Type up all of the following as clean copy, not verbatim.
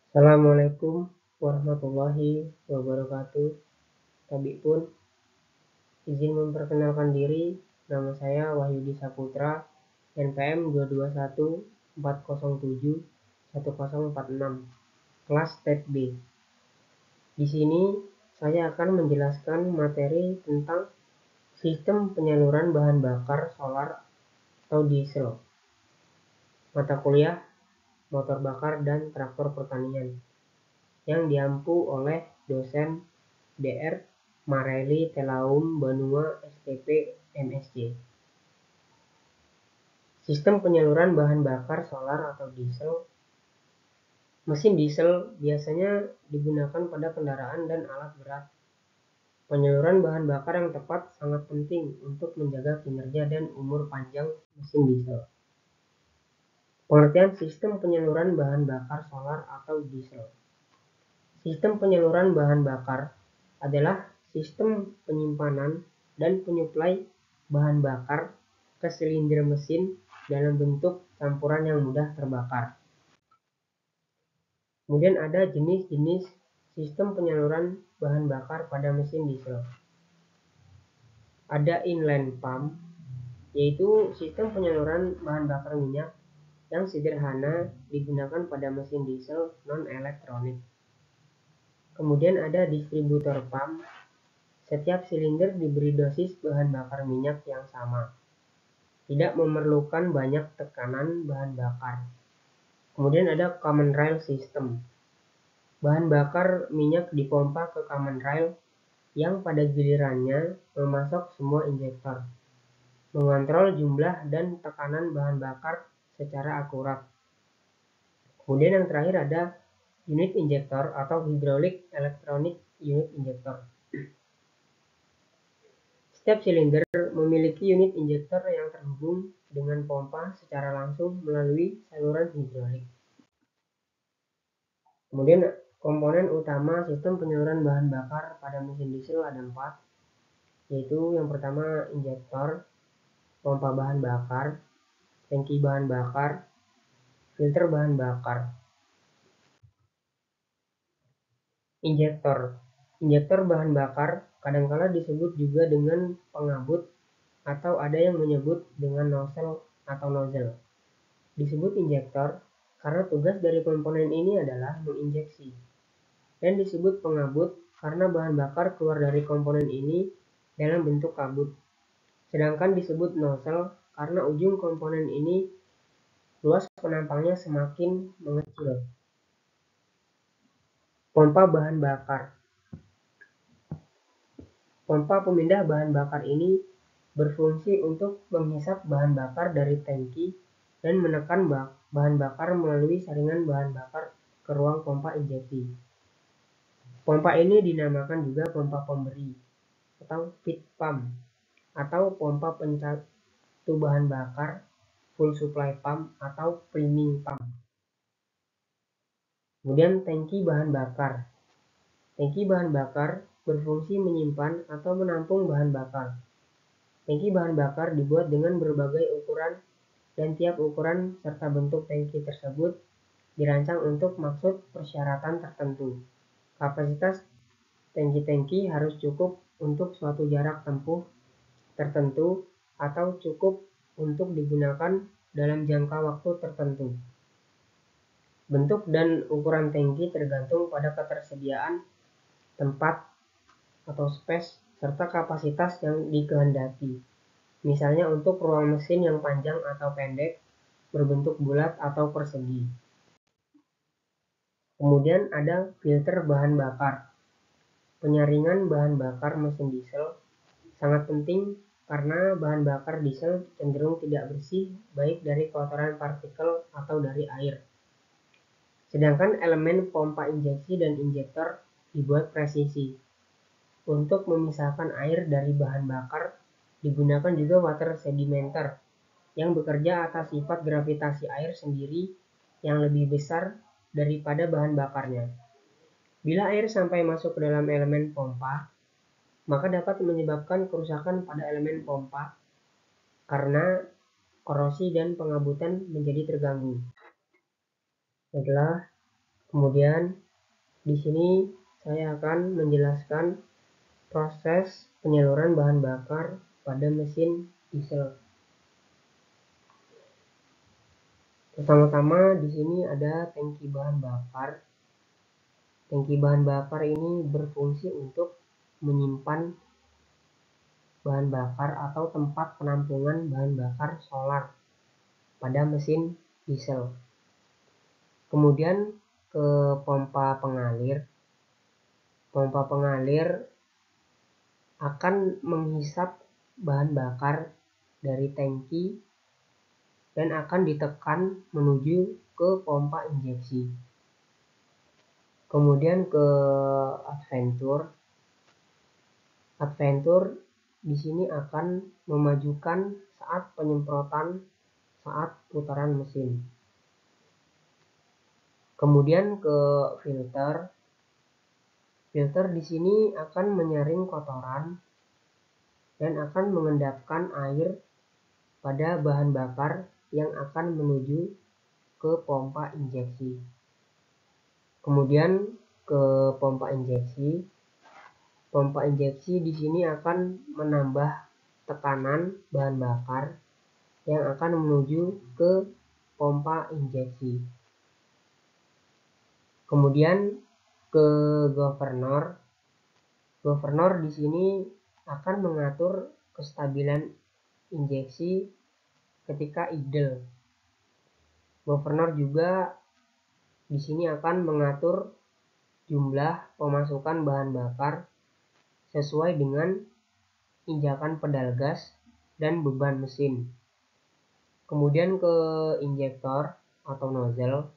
Assalamualaikum warahmatullahi wabarakatuh. Kami pun izin memperkenalkan diri. Nama saya Wahyudi Saputra, NPM 22140710046, kelas Tet B. Di sini saya akan menjelaskan materi tentang sistem penyaluran bahan bakar solar atau diesel. Mata kuliah motor bakar dan traktor pertanian yang diampu oleh dosen Dr. Marely Telaum Banua STP MSc. Sistem penyaluran bahan bakar solar atau diesel. Mesin diesel biasanya digunakan pada kendaraan dan alat berat. Penyaluran bahan bakar yang tepat sangat penting untuk menjaga kinerja dan umur panjang mesin diesel. Pengertian sistem penyaluran bahan bakar solar atau diesel. Sistem penyaluran bahan bakar adalah sistem penyimpanan dan penyuplai bahan bakar ke silinder mesin dalam bentuk campuran yang mudah terbakar. Kemudian ada jenis-jenis sistem penyaluran bahan bakar pada mesin diesel. Ada inline pump, yaitu sistem penyaluran bahan bakar minyak yang sederhana digunakan pada mesin diesel non-elektronik. Kemudian ada distributor pump. Setiap silinder diberi dosis bahan bakar minyak yang sama. Tidak memerlukan banyak tekanan bahan bakar. Kemudian ada common rail system. Bahan bakar minyak dipompa ke common rail yang pada gilirannya memasok semua injektor. Mengontrol jumlah dan tekanan bahan bakar secara akurat. Kemudian yang terakhir ada unit injektor atau hydraulic electronic unit injektor. Setiap silinder memiliki unit injektor yang terhubung dengan pompa secara langsung melalui saluran hidrolik. Kemudian komponen utama sistem penyaluran bahan bakar pada mesin diesel ada 4, yaitu yang pertama injektor, pompa bahan bakar, tangki bahan bakar, filter bahan bakar. Injektor bahan bakar kadangkala disebut juga dengan pengabut atau ada yang menyebut dengan nozzle. Disebut injektor karena tugas dari komponen ini adalah menginjeksi, dan disebut pengabut karena bahan bakar keluar dari komponen ini dalam bentuk kabut. Sedangkan disebut nozzle karena ujung komponen ini luas penampangnya semakin mengecil. Pompa bahan bakar. Pompa pemindah bahan bakar ini berfungsi untuk menghisap bahan bakar dari tangki dan menekan bahan bakar melalui saringan bahan bakar ke ruang pompa injeksi. Pompa ini dinamakan juga pompa pemberi atau feed pump atau pompa pencatu bahan bakar, full supply pump atau priming pump. Kemudian tangki bahan bakar. Tangki bahan bakar berfungsi menyimpan atau menampung bahan bakar. Tangki bahan bakar dibuat dengan berbagai ukuran dan tiap ukuran serta bentuk tangki tersebut dirancang untuk maksud persyaratan tertentu. Kapasitas tangki-tangki harus cukup untuk suatu jarak tempuh tertentu atau cukup untuk digunakan dalam jangka waktu tertentu. Bentuk dan ukuran tangki tergantung pada ketersediaan tempat atau space serta kapasitas yang dikehendaki. Misalnya untuk ruang mesin yang panjang atau pendek, berbentuk bulat atau persegi. Kemudian ada filter bahan bakar. Penyaringan bahan bakar mesin diesel sangat penting karena bahan bakar diesel cenderung tidak bersih baik dari kotoran partikel atau dari air. Sedangkan elemen pompa injeksi dan injektor dibuat presisi. Untuk memisahkan air dari bahan bakar digunakan juga water sedimenter yang bekerja atas sifat gravitasi air sendiri yang lebih besar daripada bahan bakarnya. Bila air sampai masuk ke dalam elemen pompa, maka dapat menyebabkan kerusakan pada elemen pompa karena korosi dan pengabutan menjadi terganggu. Setelah Kemudian di sini saya akan menjelaskan proses penyaluran bahan bakar pada mesin diesel. Pertama-tama di sini ada tangki bahan bakar. Tangki bahan bakar ini berfungsi untuk menyimpan bahan bakar atau tempat penampungan bahan bakar solar pada mesin diesel. Kemudian ke pompa pengalir. Pompa pengalir akan menghisap bahan bakar dari tangki dan akan ditekan menuju ke pompa injeksi. Kemudian ke adventure. Adventure di sini akan memajukan saat penyemprotan saat putaran mesin. Kemudian ke filter. Filter di sini akan menyaring kotoran dan akan mengendapkan air pada bahan bakar yang akan menuju ke pompa injeksi. Kemudian ke pompa injeksi. Pompa injeksi di sini akan menambah tekanan bahan bakar yang akan menuju ke pompa injeksi. Kemudian ke governor. Governor di sini akan mengatur kestabilan injeksi ketika idle. Governor juga di sini akan mengatur jumlah pemasukan bahan bakar sesuai dengan injakan pedal gas dan beban mesin. Kemudian ke injektor atau nozzle.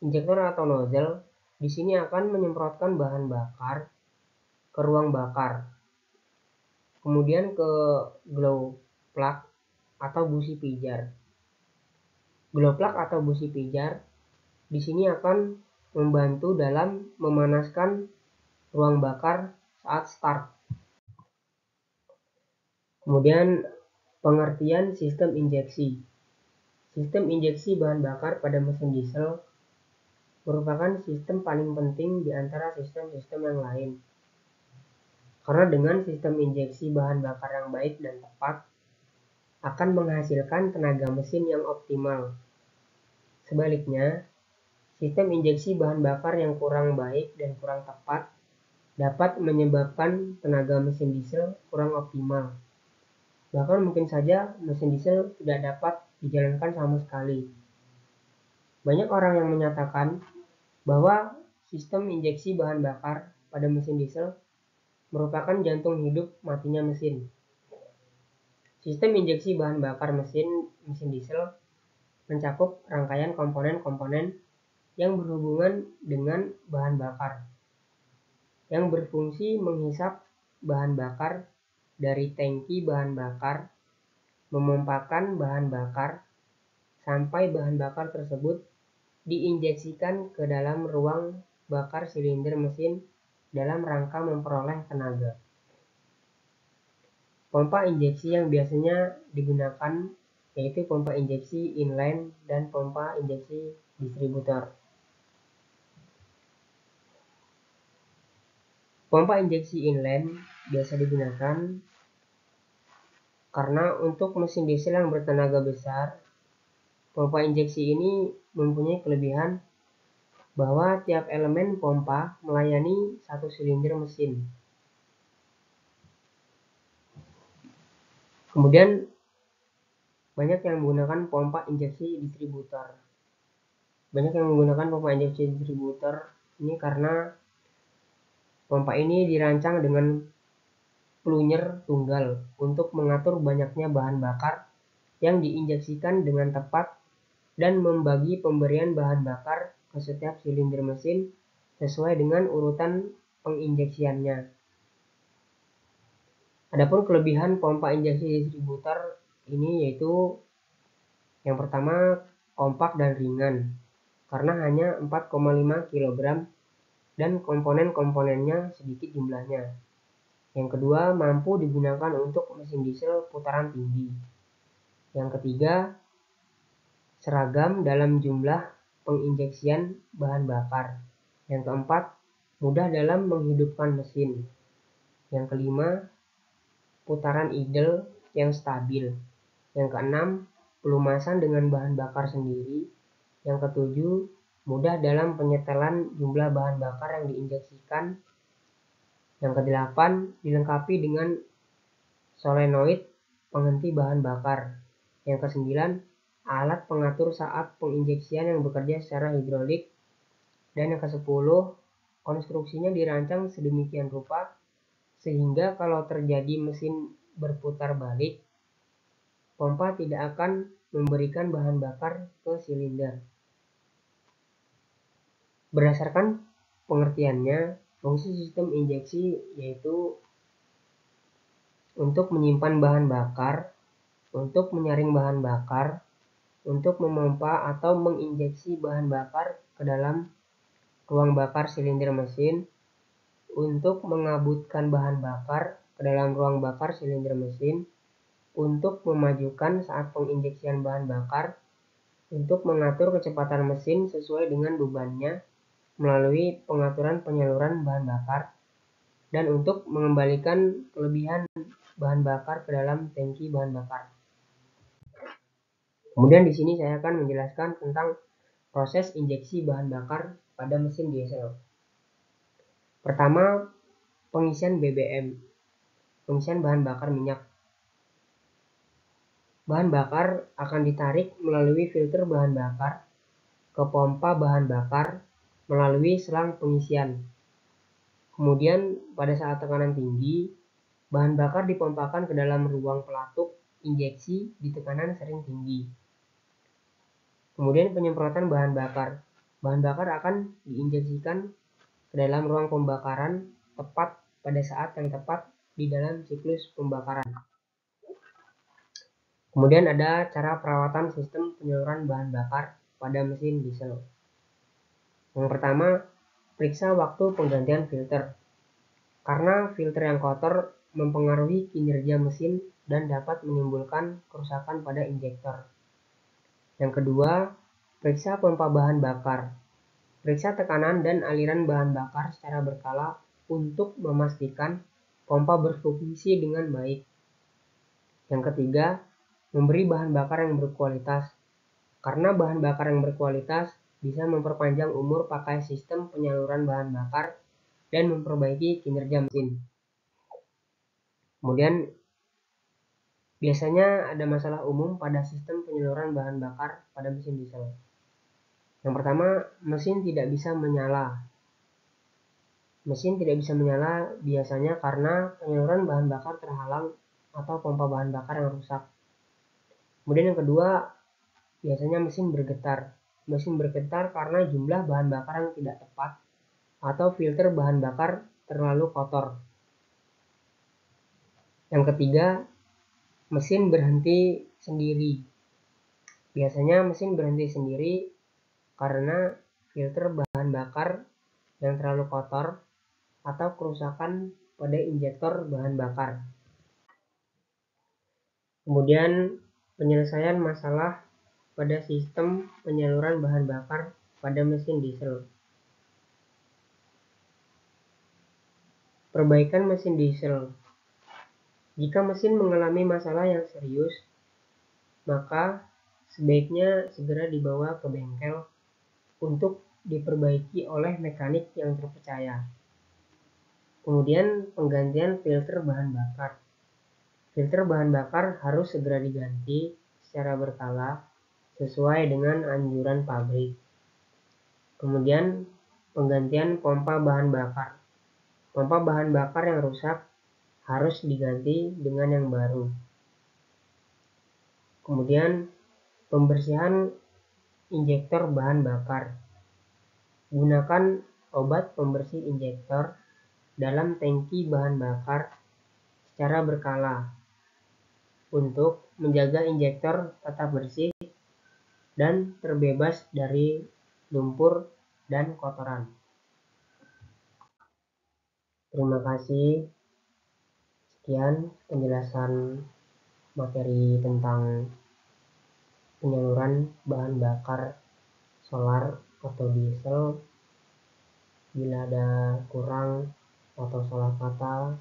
Injektor atau nozzle di sini akan menyemprotkan bahan bakar ke ruang bakar. Kemudian ke glow plug atau busi pijar. Glow plug atau busi pijar di sini akan membantu dalam memanaskan ruang bakar saat start. Kemudian pengertian sistem injeksi. Sistem injeksi bahan bakar pada mesin diesel merupakan sistem paling penting di antara sistem-sistem yang lain. Karena dengan sistem injeksi bahan bakar yang baik dan tepat akan menghasilkan tenaga mesin yang optimal. Sebaliknya, sistem injeksi bahan bakar yang kurang baik dan kurang tepat dapat menyebabkan tenaga mesin diesel kurang optimal. Bahkan mungkin saja mesin diesel tidak dapat dijalankan sama sekali. Banyak orang yang menyatakan bahwa sistem injeksi bahan bakar pada mesin diesel merupakan jantung hidup matinya mesin. Sistem injeksi bahan bakar mesin diesel mencakup rangkaian komponen-komponen yang berhubungan dengan bahan bakar, yang berfungsi menghisap bahan bakar dari tangki bahan bakar, memompakan bahan bakar, sampai bahan bakar tersebut diinjeksikan ke dalam ruang bakar silinder mesin dalam rangka memperoleh tenaga. Pompa injeksi yang biasanya digunakan yaitu pompa injeksi inline dan pompa injeksi distributor. Pompa injeksi inline biasa digunakan karena untuk mesin diesel yang bertenaga besar, pompa injeksi ini mempunyai kelebihan bahwa tiap elemen pompa melayani satu silinder mesin. Kemudian banyak yang menggunakan pompa injeksi distributor. Banyak yang menggunakan pompa injeksi distributor ini karena pompa ini dirancang dengan plunyer tunggal untuk mengatur banyaknya bahan bakar yang diinjeksikan dengan tepat dan membagi pemberian bahan bakar ke setiap silinder mesin sesuai dengan urutan penginjeksiannya. Adapun kelebihan pompa injeksi distributor ini yaitu yang pertama kompak dan ringan karena hanya 4,5 kg dan komponen-komponennya sedikit jumlahnya. Yang kedua, mampu digunakan untuk mesin diesel putaran tinggi. Yang ketiga, seragam dalam jumlah penginjeksian bahan bakar. Yang keempat, mudah dalam menghidupkan mesin. Yang kelima, putaran idle yang stabil. Yang keenam, pelumasan dengan bahan bakar sendiri. Yang ketujuh, mudah dalam penyetelan jumlah bahan bakar yang diinjeksikan. Yang kedelapan, dilengkapi dengan solenoid penghenti bahan bakar. Yang kesembilan, alat pengatur saat penginjeksian yang bekerja secara hidrolik. Dan yang kesepuluh, konstruksinya dirancang sedemikian rupa sehingga kalau terjadi mesin berputar balik, pompa tidak akan memberikan bahan bakar ke silinder. Berdasarkan pengertiannya, fungsi sistem injeksi yaitu untuk menyimpan bahan bakar, untuk menyaring bahan bakar, untuk memompa atau menginjeksi bahan bakar ke dalam ruang bakar silinder mesin, untuk mengabutkan bahan bakar ke dalam ruang bakar silinder mesin, untuk memajukan saat penginjeksian bahan bakar, untuk mengatur kecepatan mesin sesuai dengan bebannya melalui pengaturan penyaluran bahan bakar, dan untuk mengembalikan kelebihan bahan bakar ke dalam tangki bahan bakar. Kemudian di sini saya akan menjelaskan tentang proses injeksi bahan bakar pada mesin diesel. Pertama, pengisian BBM, pengisian bahan bakar minyak. Bahan bakar akan ditarik melalui filter bahan bakar ke pompa bahan bakar melalui selang pengisian. Kemudian pada saat tekanan tinggi, bahan bakar dipompakan ke dalam ruang pelatuk injeksi di tekanan sering tinggi. Kemudian penyemprotan bahan bakar. Bahan bakar akan diinjeksikan ke dalam ruang pembakaran tepat pada saat yang tepat di dalam siklus pembakaran. Kemudian ada cara perawatan sistem penyaluran bahan bakar pada mesin diesel. Yang pertama, periksa waktu penggantian filter. Karena filter yang kotor mempengaruhi kinerja mesin dan dapat menimbulkan kerusakan pada injektor. Yang kedua, periksa pompa bahan bakar. Periksa tekanan dan aliran bahan bakar secara berkala untuk memastikan pompa berfungsi dengan baik. Yang ketiga, memberi bahan bakar yang berkualitas. Karena bahan bakar yang berkualitas bisa memperpanjang umur pakai sistem penyaluran bahan bakar dan memperbaiki kinerja mesin. Kemudian, biasanya ada masalah umum pada sistem penyaluran bahan bakar pada mesin diesel. Yang pertama, mesin tidak bisa menyala. Mesin tidak bisa menyala biasanya karena penyaluran bahan bakar terhalang atau pompa bahan bakar yang rusak. Kemudian yang kedua, biasanya mesin bergetar. Mesin bergetar karena jumlah bahan bakar yang tidak tepat atau filter bahan bakar terlalu kotor. Yang ketiga, mesin berhenti sendiri. Biasanya mesin berhenti sendiri karena filter bahan bakar yang terlalu kotor atau kerusakan pada injektor bahan bakar. Kemudian penyelesaian masalah pada sistem penyaluran bahan bakar pada mesin diesel. Perbaikan mesin diesel. Jika mesin mengalami masalah yang serius, maka sebaiknya segera dibawa ke bengkel untuk diperbaiki oleh mekanik yang terpercaya. Kemudian penggantian filter bahan bakar. Filter bahan bakar harus segera diganti secara berkala sesuai dengan anjuran pabrik. Kemudian penggantian pompa bahan bakar. Pompa bahan bakar yang rusak harus diganti dengan yang baru. Kemudian pembersihan injektor bahan bakar. Gunakan obat pembersih injektor dalam tangki bahan bakar secara berkala untuk menjaga injektor tetap bersih dan terbebas dari lumpur dan kotoran. Terima kasih. Sekian penjelasan materi tentang penyaluran bahan bakar solar atau diesel. Bila ada kurang atau salah kata,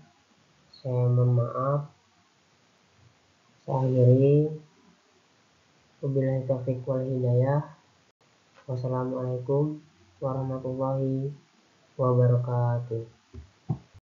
saya mohon maaf. Saya akhiri. Wabillahi taufiq wal hidayah. Wassalamualaikum warahmatullahi wabarakatuh.